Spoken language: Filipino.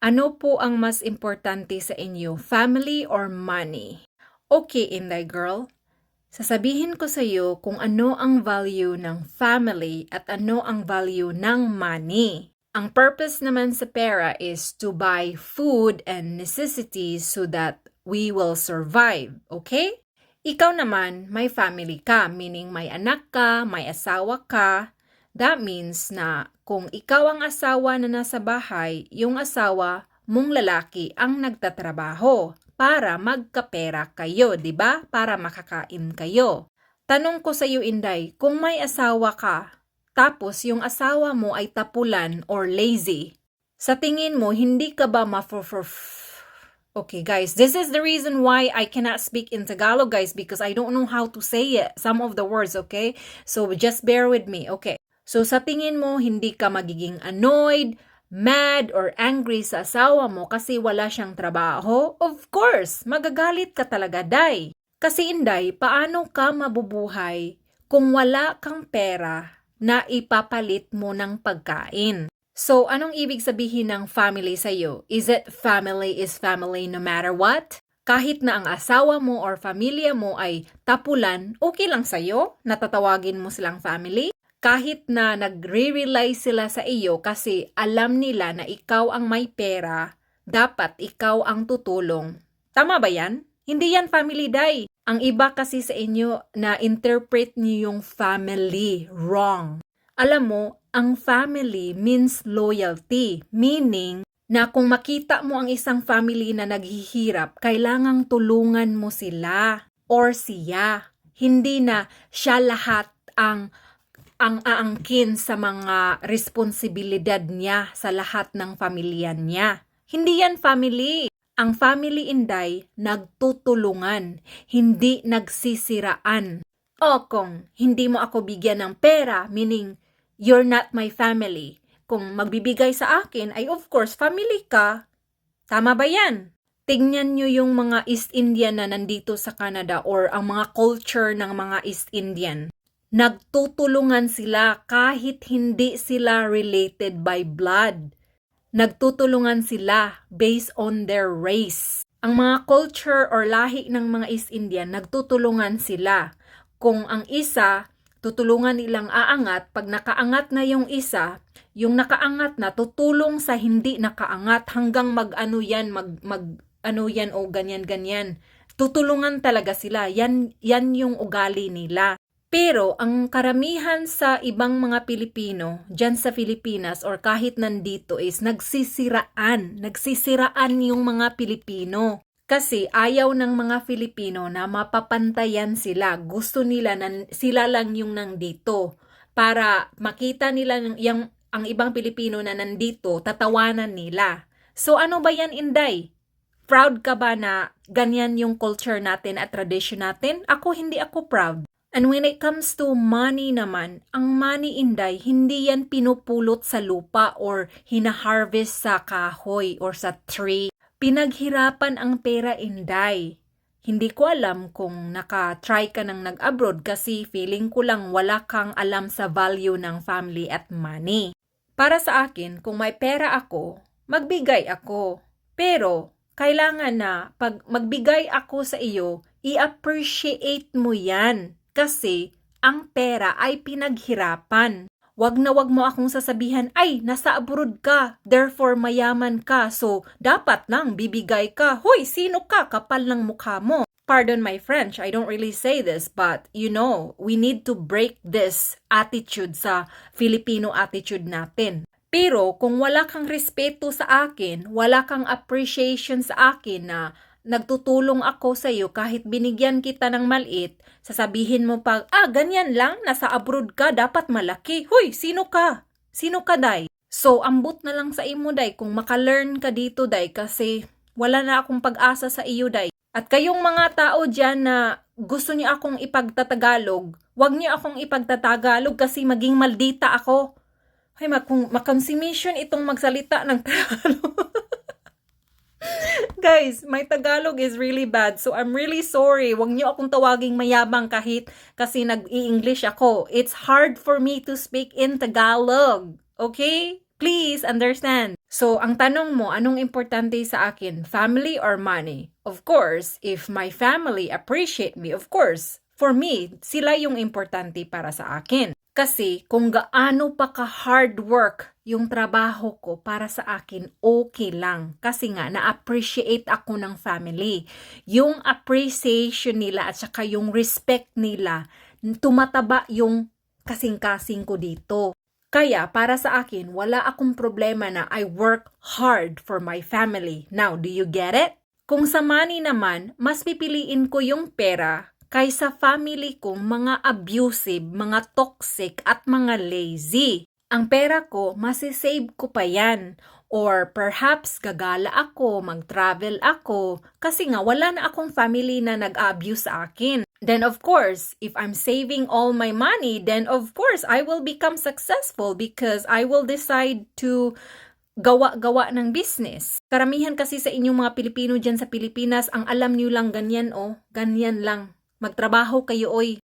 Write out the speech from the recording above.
Ano po ang mas importante sa inyo, family or money? Okay, Inday girl. Sasabihin ko sa iyo kung ano ang value ng family at ano ang value ng money. Ang purpose naman sa pera is to buy food and necessities so that we will survive, okay? Ikaw naman, may family ka, meaning may anak ka, may asawa ka. That means na kung ikaw ang asawa na nasa bahay, yung asawa mong lalaki ang nagtatrabaho para magkapera kayo, 'di ba? Para makakain kayo. Tanong ko sa iyo, Inday, kung may asawa ka, tapos yung asawa mo ay tapulan or lazy, sa tingin mo hindi ka ba Okay, guys, this is the reason why I cannot speak in Tagalog, guys, because I don't know how to say it, some of the words, okay? So just bear with me, okay? So sa tingin mo, hindi ka magiging annoyed, mad, or angry sa asawa mo kasi wala siyang trabaho? Of course, magagalit ka talaga, Day. Kasi Inday, paano ka mabubuhay kung wala kang pera na ipapalit mo ng pagkain? So, anong ibig sabihin ng family sa'yo? Is it family is family no matter what? Kahit na ang asawa mo or pamilya mo ay tapulan, okay lang sa'yo? Natatawagin mo silang family? Kahit na nagre-rely sila sa iyo kasi alam nila na ikaw ang may pera, dapat ikaw ang tutulong. Tama ba yan? Hindi yan family, Day. Ang iba kasi sa inyo na interpret niyo yung family wrong. Alam mo, ang family means loyalty, meaning na kung makita mo ang isang family na naghihirap, kailangang tulungan mo sila or siya. Hindi na siya lahat ang aangkin sa mga responsibilidad niya sa lahat ng pamilya niya. Hindi yan family. Ang family, Inday, nagtutulungan, hindi nagsisiraan. O kung hindi mo ako bigyan ng pera, meaning you're not my family. Kung magbibigay sa akin, ay of course, family ka. Tama ba yan? Tingnan nyo yung mga East Indian na nandito sa Canada or ang mga culture ng mga East Indian. Nagtutulungan sila kahit hindi sila related by blood. Nagtutulungan sila based on their race. Ang mga culture or lahi ng mga East Indian, nagtutulungan sila. Kung ang isa, tutulungan nilang aangat, pag nakaangat na yung isa, yung nakaangat na tutulong sa hindi nakaangat hanggang mag-ano yan o ganyan-ganyan. Tutulungan talaga sila. Yan yung ugali nila. Pero ang karamihan sa ibang mga Pilipino, dyan sa Pilipinas or kahit nandito is nagsisiraan yung mga Pilipino. Kasi ayaw ng mga Filipino na mapapantayan sila. Gusto nila na sila lang yung nandito. Para makita nila ang ibang Pilipino na nandito, tatawanan nila. So ano ba yan, Inday? Proud ka ba na ganyan yung culture natin at tradition natin? Hindi ako proud. And when it comes to money naman, ang money, Inday, hindi yan pinupulot sa lupa or hinaharvest sa kahoy or sa tree. Pinaghirapan ang pera, Inday. Hindi ko alam kung naka-try ka ng nag-abroad kasi feeling ko lang wala kang alam sa value ng family at money. Para sa akin, kung may pera ako, magbigay ako. Pero kailangan na pag magbigay ako sa iyo, i-appreciate mo yan. Kasi ang pera ay pinaghirapan. Wag mo akong sasabihan, ay, nasa abroad ka, therefore mayaman ka, so dapat lang bibigay ka. Hoy, sino ka? Kapal ng mukha mo. Pardon my French, I don't really say this, but we need to break this attitude sa Filipino attitude natin. Pero kung wala kang respeto sa akin, wala kang appreciation sa akin na nagtutulong ako sa iyo kahit binigyan kita ng maliit, sasabihin mo pa, ganyan lang, nasa abroad ka, dapat malaki. Hoy, sino ka? Sino ka, Day? So, ambot na lang sa imo, Day, kung makalearn ka dito, Day, kasi wala na akong pag-asa sa iyo, Day. At kayong mga tao dyan na gusto niyo akong ipagtatagalog, wag niyo akong ipagtatagalog kasi maging maldita ako. Ay, makonsumisyon itong magsalita ng Tagalog. Guys, my Tagalog is really bad. So, I'm really sorry. Huwag niyo akong tawaging mayabang kasi nag-i-English ako. It's hard for me to speak in Tagalog. Okay? Please understand. So, ang tanong mo, anong importante sa akin? Family or money? Of course, if my family appreciate me, of course, for me, sila yung importante para sa akin. Kasi kung gaano pa ka-hard work yung trabaho ko para sa akin, okay lang. Kasi nga, na-appreciate ako ng family. Yung appreciation nila at saka yung respect nila, tumataba yung kasing-kasing ko dito. Kaya para sa akin, wala akong problema na I work hard for my family. Now, do you get it? Kung sa money naman, mas pipiliin ko yung pera kaysa family kong mga abusive, mga toxic at mga lazy. Ang pera ko, masisave ko pa yan. Or perhaps gagala ako, mag-travel ako, kasi nga wala na akong family na nag-abuse sa akin. Then of course, if I'm saving all my money, then of course, I will become successful because I will decide to gawa-gawa ng business. Karamihan kasi sa inyong mga Pilipino dyan sa Pilipinas, ang alam nyo lang ganyan ganyan lang. Magtrabaho kayo oy.